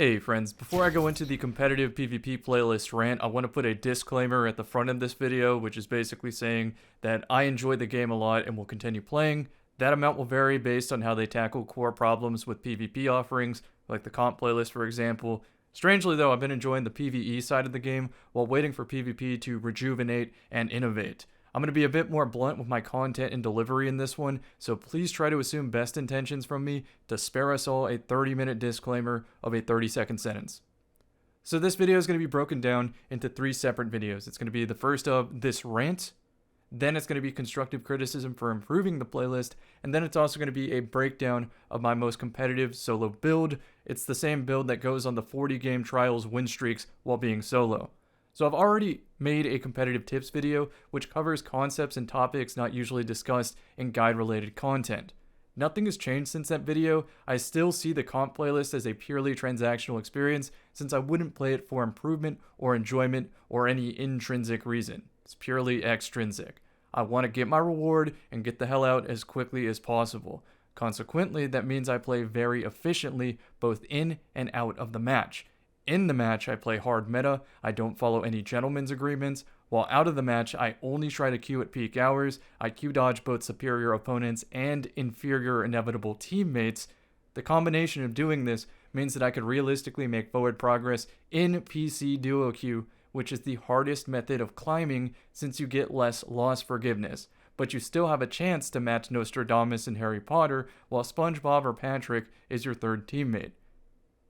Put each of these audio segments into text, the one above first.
Hey friends, before I go into the competitive PvP playlist rant, I want to put a disclaimer at the front of this video, which is basically saying that I enjoy the game a lot and will continue playing. That amount will vary based on how they tackle core problems with PvP offerings, like the comp playlist for example. Strangely though, I've been enjoying the PvE side of the game while waiting for PvP to rejuvenate and innovate. I'm going to be a bit more blunt with my content and delivery in this one, so please try to assume best intentions from me to spare us all a 30-minute disclaimer of a 30-second sentence. So this video is going to be broken down into 3 separate videos. It's going to be the first of this rant, then it's going to be constructive criticism for improving the playlist, and then it's also going to be a breakdown of my most competitive solo build. It's the same build that goes on the 40-game trials win streaks while being solo. So I've already made a competitive tips video which covers concepts and topics not usually discussed in guide-related content. Nothing has changed since that video. I still see the comp playlist as a purely transactional experience since I wouldn't play it for improvement or enjoyment or any intrinsic reason. It's purely extrinsic. I want to get my reward and get the hell out as quickly as possible. Consequently, that means I play very efficiently both in and out of the match. In the match, I play hard meta, I don't follow any gentleman's agreements, while out of the match, I only try to queue at peak hours, I queue dodge both superior opponents and inferior inevitable teammates. The combination of doing this means that I could realistically make forward progress in PC duo queue, which is the hardest method of climbing since you get less loss forgiveness, but you still have a chance to match Nostradamus and Harry Potter, while SpongeBob or Patrick is your third teammate.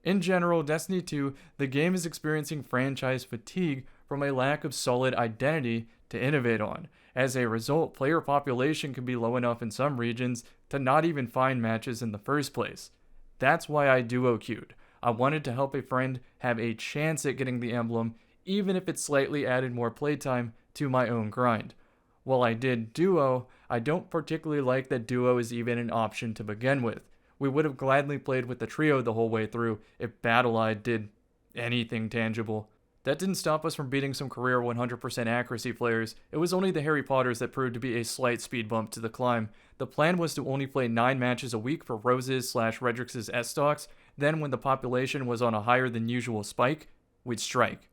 In general, Destiny 2, the game is experiencing franchise fatigue from a lack of solid identity to innovate on. As a result, player population can be low enough in some regions to not even find matches in the first place. That's why I duo queued. I wanted to help a friend have a chance at getting the emblem, even if it slightly added more playtime to my own grind. While I did duo, I don't particularly like that duo is even an option to begin with. We would have gladly played with the trio the whole way through if BattleEye did anything tangible. That didn't stop us from beating some career 100% accuracy players. It was only the Harry Potters that proved to be a slight speed bump to the climb. The plan was to only play 9 matches a week for Rose's/Redrix's S-stocks, then when the population was on a higher than usual spike, we'd strike.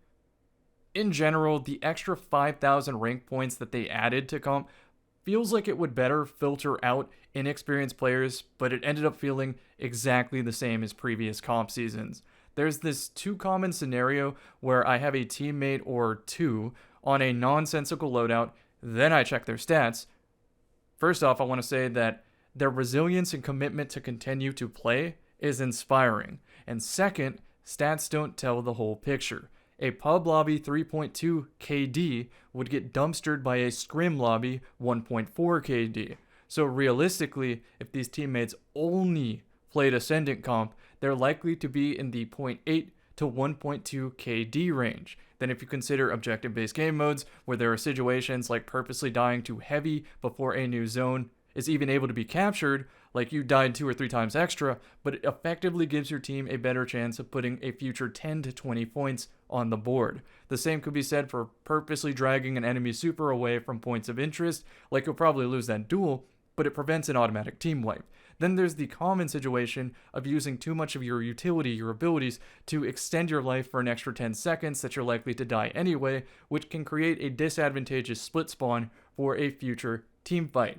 In general, the extra 5,000 rank points that they added to comp feels like it would better filter out inexperienced players, but it ended up feeling exactly the same as previous comp seasons. There's this too common scenario where I have a teammate or two on a nonsensical loadout, then I check their stats. First off, I want to say that their resilience and commitment to continue to play is inspiring. And second, stats don't tell the whole picture. A pub lobby 3.2 KD would get dumpstered by a scrim lobby 1.4 KD. So realistically, if these teammates only played Ascendant comp, they're likely to be in the 0.8 to 1.2 KD range. Then if you consider objective-based game modes, where there are situations like purposely dying to heavy before a new zone is even able to be captured, like you died 2 or 3 times extra, but it effectively gives your team a better chance of putting a future 10 to 20 points on the board. The same could be said for purposely dragging an enemy super away from points of interest, like you'll probably lose that duel, but it prevents an automatic team wipe. Then there's the common situation of using too much of your utility, your abilities, to extend your life for an extra 10 seconds that you're likely to die anyway, which can create a disadvantageous split spawn for a future team fight.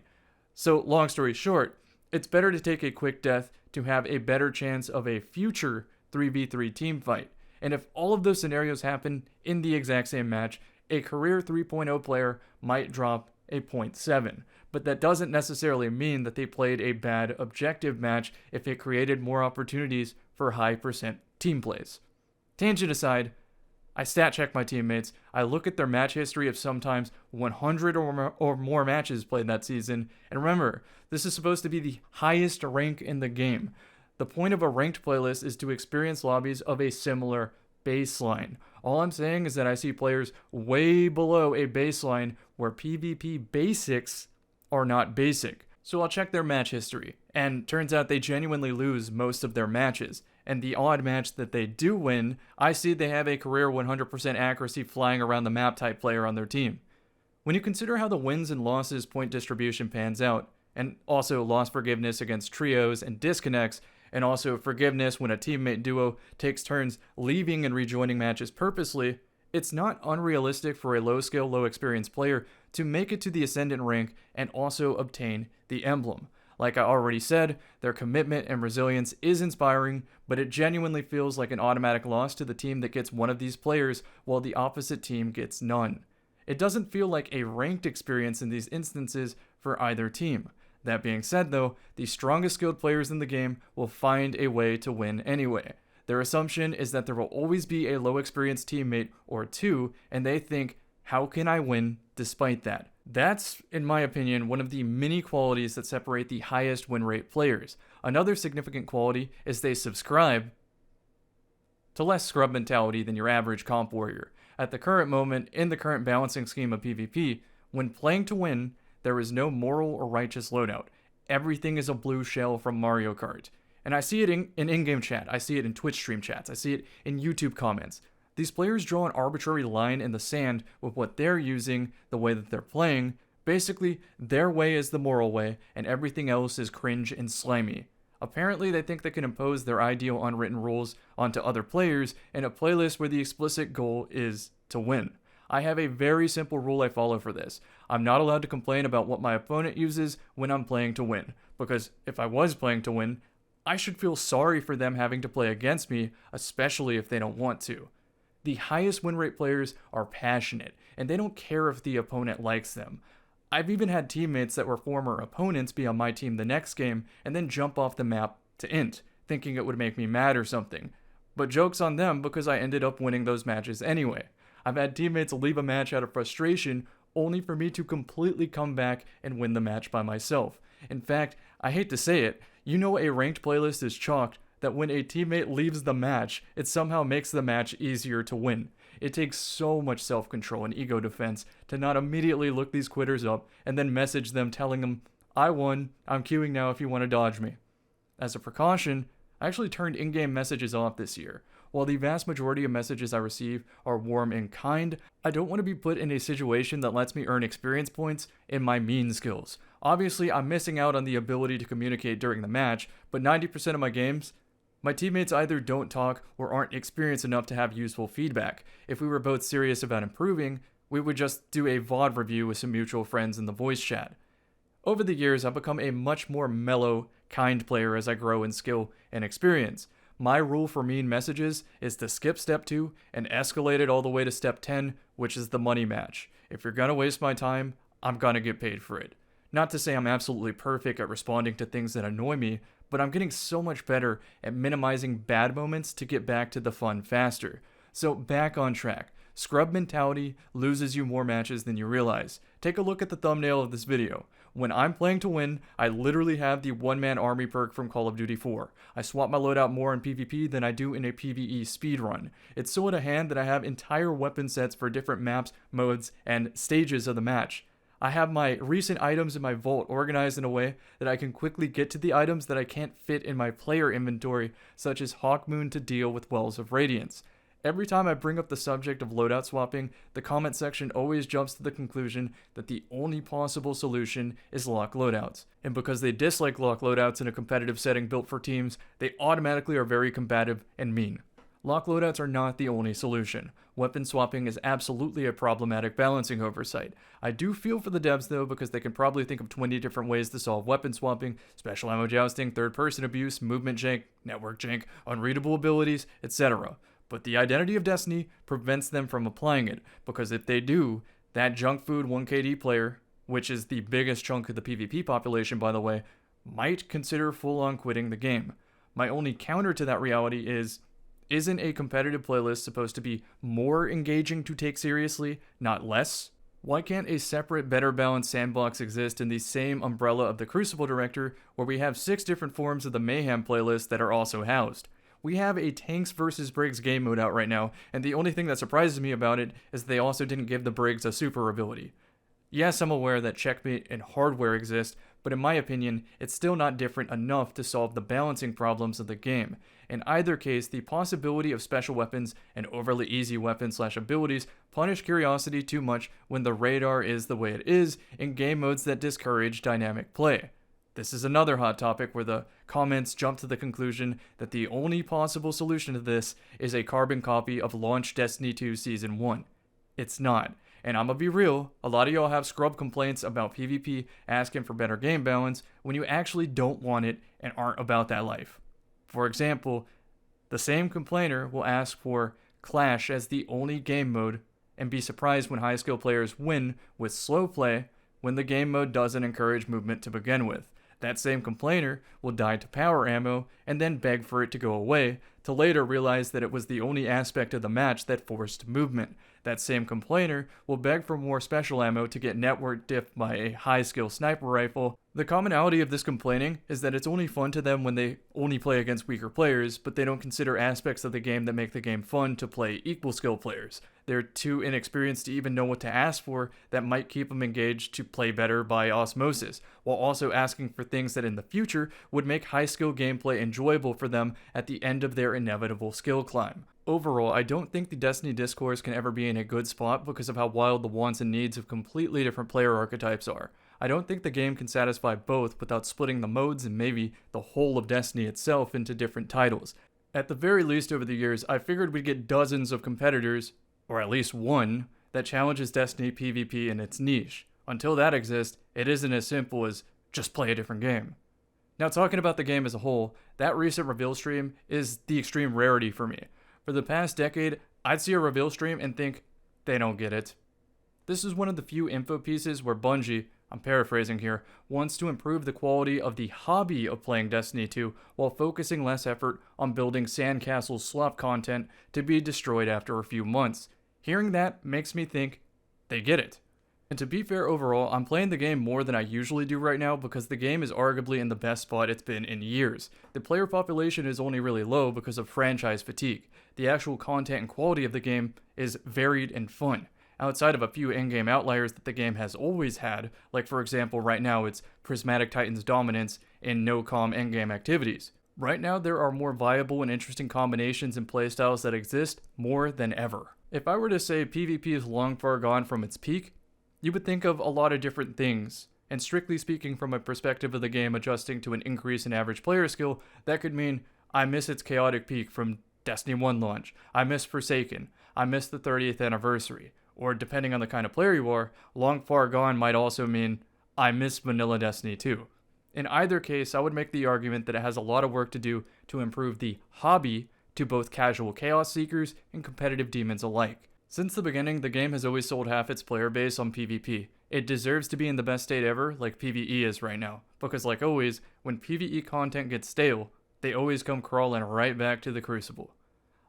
So long story short, it's better to take a quick death to have a better chance of a future 3v3 team fight. And if all of those scenarios happen in the exact same match, a career 3.0 player might drop a 0.7. But that doesn't necessarily mean that they played a bad objective match if it created more opportunities for high percent team plays. Tangent aside, I stat check my teammates, I look at their match history of sometimes 100 or more matches played that season, and remember, this is supposed to be the highest rank in the game. The point of a ranked playlist is to experience lobbies of a similar baseline. All I'm saying is that I see players way below a baseline where PvP basics are not basic. So I'll check their match history, and turns out they genuinely lose most of their matches. And the odd match that they do win, I see they have a career 100% accuracy flying around the map type player on their team. When you consider how the wins and losses point distribution pans out, and also loss forgiveness against trios and disconnects, And also forgiveness when a teammate duo takes turns leaving and rejoining matches purposely. It's not unrealistic for a low skill, low experience player to make it to the Ascendant rank and also obtain the emblem. Like I already said, their commitment and resilience is inspiring, but it genuinely feels like an automatic loss to the team that gets one of these players while the opposite team gets none. It doesn't feel like a ranked experience in these instances for either team. That being said though, the strongest skilled players in the game will find a way to win anyway. Their assumption is that there will always be a low experienced teammate or two, and they think, how can I win despite that? That's, in my opinion, one of the many qualities that separate the highest win rate players. Another significant quality is they subscribe to less scrub mentality than your average comp warrior. At the current moment, in the current balancing scheme of PvP, when playing to win, there is no moral or righteous loadout. Everything is a blue shell from Mario Kart. And I see it in in-game chat, I see it in Twitch stream chats, I see it in YouTube comments. These players draw an arbitrary line in the sand with what they're using, the way that they're playing. Basically, their way is the moral way, and everything else is cringe and slimy. Apparently, they think they can impose their ideal unwritten rules onto other players in a playlist where the explicit goal is to win. I have a very simple rule I follow for this. I'm not allowed to complain about what my opponent uses when I'm playing to win, because if I was playing to win, I should feel sorry for them having to play against me, especially if they don't want to. The highest win rate players are passionate, and they don't care if the opponent likes them. I've even had teammates that were former opponents be on my team the next game and then jump off the map to int, thinking it would make me mad or something. But joke's on them because I ended up winning those matches anyway. I've had teammates leave a match out of frustration only for me to completely come back and win the match by myself. In fact, I hate to say it, you know a ranked playlist is chalked that when a teammate leaves the match, it somehow makes the match easier to win. It takes so much self-control and ego defense to not immediately look these quitters up and then message them telling them, I won, I'm queuing now if you want to dodge me. As a precaution, I actually turned in-game messages off this year. While the vast majority of messages I receive are warm and kind, I don't want to be put in a situation that lets me earn experience points in my mean skills. Obviously, I'm missing out on the ability to communicate during the match, but 90% of my games, my teammates either don't talk or aren't experienced enough to have useful feedback. If we were both serious about improving, we would just do a VOD review with some mutual friends in the voice chat. Over the years, I've become a much more mellow, kind player as I grow in skill and experience. My rule for mean messages is to skip step 2 and escalate it all the way to step 10, which is the money match. If you're gonna waste my time, I'm gonna get paid for it. Not to say I'm absolutely perfect at responding to things that annoy me, but I'm getting so much better at minimizing bad moments to get back to the fun faster. So back on track. Scrub mentality loses you more matches than you realize. Take a look at the thumbnail of this video. When I'm playing to win, I literally have the one-man army perk from Call of Duty 4. I swap my loadout more in PvP than I do in a PvE speedrun. It's so at a hand that I have entire weapon sets for different maps, modes, and stages of the match. I have my recent items in my vault organized in a way that I can quickly get to the items that I can't fit in my player inventory, such as Hawkmoon to deal with Wells of Radiance. Every time I bring up the subject of loadout swapping, the comment section always jumps to the conclusion that the only possible solution is lock loadouts. And because they dislike lock loadouts in a competitive setting built for teams, they automatically are very combative and mean. Lock loadouts are not the only solution. Weapon swapping is absolutely a problematic balancing oversight. I do feel for the devs though, because they can probably think of 20 different ways to solve weapon swapping, special ammo jousting, third-person abuse, movement jank, network jank, unreadable abilities, etc. But the identity of Destiny prevents them from applying it, because if they do, that junk food 1KD player, which is the biggest chunk of the PvP population by the way, might consider full-on quitting the game. My only counter to that reality is, isn't a competitive playlist supposed to be more engaging to take seriously, not less? Why can't a separate, better balanced sandbox exist in the same umbrella of the Crucible Director, where we have 6 different forms of the Mayhem playlist that are also housed? We have a Tanks vs. Briggs game mode out right now, and the only thing that surprises me about it is they also didn't give the Briggs a super ability. Yes, I'm aware that checkmate and hardware exist, but in my opinion, it's still not different enough to solve the balancing problems of the game. In either case, the possibility of special weapons and overly easy weapons/abilities punish curiosity too much when the radar is the way it is in game modes that discourage dynamic play. This is another hot topic where the comments jump to the conclusion that the only possible solution to this is a carbon copy of launch Destiny 2 Season 1. It's not. And I'm gonna be real, a lot of y'all have scrub complaints about PvP asking for better game balance when you actually don't want it and aren't about that life. For example, the same complainer will ask for Clash as the only game mode and be surprised when high skill players win with slow play when the game mode doesn't encourage movement to begin with. That same complainer will die to power ammo and then beg for it to go away, to later realize that it was the only aspect of the match that forced movement. That same complainer will beg for more special ammo to get network diffed by a high skill sniper rifle. The commonality of this complaining is that it's only fun to them when they only play against weaker players, but they don't consider aspects of the game that make the game fun to play equal skill players. They're too inexperienced to even know what to ask for that might keep them engaged to play better by osmosis, while also asking for things that in the future would make high skill gameplay enjoyable for them at the end of their inevitable skill climb. Overall, I don't think the Destiny discourse can ever be in a good spot because of how wild the wants and needs of completely different player archetypes are. I don't think the game can satisfy both without splitting the modes and maybe the whole of Destiny itself into different titles. At the very least over the years, I figured we'd get dozens of competitors, or at least one, that challenges Destiny PvP in its niche. Until that exists, it isn't as simple as just play a different game. Now, talking about the game as a whole, that recent reveal stream is the extreme rarity for me. For the past decade, I'd see a reveal stream and think, they don't get it. This is one of the few info pieces where Bungie, I'm paraphrasing here, wants to improve the quality of the hobby of playing Destiny 2 while focusing less effort on building sandcastle slop content to be destroyed after a few months. Hearing that makes me think, they get it. And to be fair overall, I'm playing the game more than I usually do right now because the game is arguably in the best spot it's been in years. The player population is only really low because of franchise fatigue. The actual content and quality of the game is varied and fun, outside of a few in-game outliers that the game has always had, like for example right now it's Prismatic Titan's dominance in no-comm in-game activities. Right now there are more viable and interesting combinations and playstyles that exist more than ever. If I were to say PvP is long far gone from its peak, you would think of a lot of different things, and strictly speaking from a perspective of the game adjusting to an increase in average player skill, that could mean I miss its chaotic peak from Destiny 1 launch, I miss Forsaken, I miss the 30th anniversary, or depending on the kind of player you are, long far gone might also mean I miss vanilla Destiny 2. In either case, I would make the argument that it has a lot of work to do to improve the hobby to both casual chaos seekers and competitive demons alike. Since the beginning, the game has always sold half its player base on PvP. It deserves to be in the best state ever, like PvE is right now, because like always, when PvE content gets stale, they always come crawling right back to the Crucible.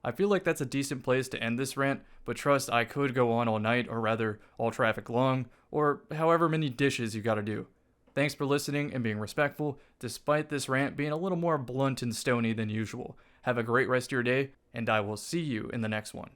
I feel like that's a decent place to end this rant, but trust I could go on all night, or rather, all traffic long, or however many dishes you gotta do. Thanks for listening and being respectful, despite this rant being a little more blunt and stony than usual. Have a great rest of your day, and I will see you in the next one.